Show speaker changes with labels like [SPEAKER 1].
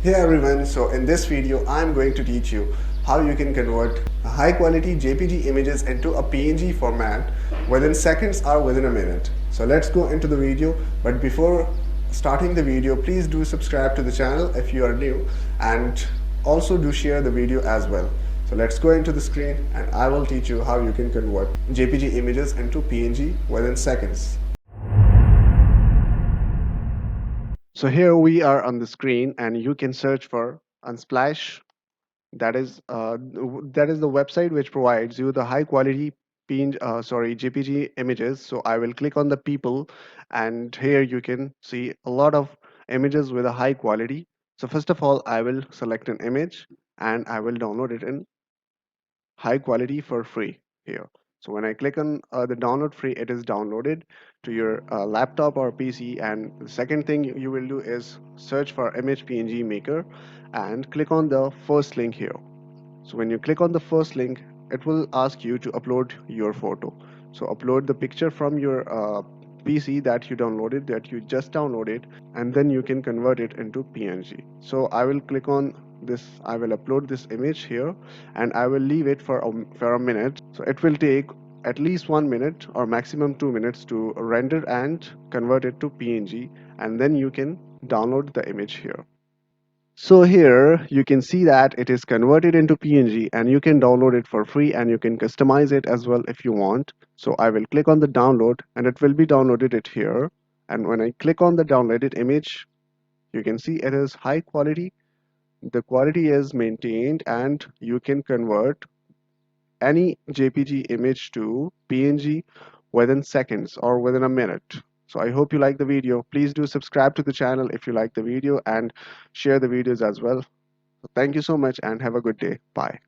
[SPEAKER 1] Hey everyone, so in this video I'm going to teach you how you can convert high quality JPG images into a PNG format within seconds or within a minute. So let's go into the video, but before starting the video, please do subscribe to the channel if you are new, and also do share the video as well. So let's go into the screen and I will teach you how you can convert JPG images into PNG within seconds. So here we are on the screen and you can search for Unsplash. That is the website which provides you the high quality JPG images. So I will click on the people, and here you can see a lot of images with a high quality. So first of all, I will select an image and I will download it in high quality for free here. So when I click on the download free, it is downloaded to your laptop or PC. And the second thing you will do is search for image PNG maker and click on the first link here. So when you click on the first link, it will ask you to upload your photo. So upload the picture from your PC that you downloaded, that you just downloaded, and then you can convert it into PNG. So I will click on this, I will upload this image here, and I will leave it for a minute. So it will take at least 1 minute or maximum 2 minutes to render and convert it to PNG, and then you can download the image here. So here you can see that it is converted into PNG and you can download it for free and you can customize it as well if you want. So I will click on the download and it will be downloaded it here. And when I click on the downloaded image, you can see it is high quality. The quality is maintained and you can convert any JPG image to PNG within seconds or within a minute. So I hope you like the video. Please do subscribe to the channel if you like the video and share the videos as well. So thank you so much and have a good day. Bye.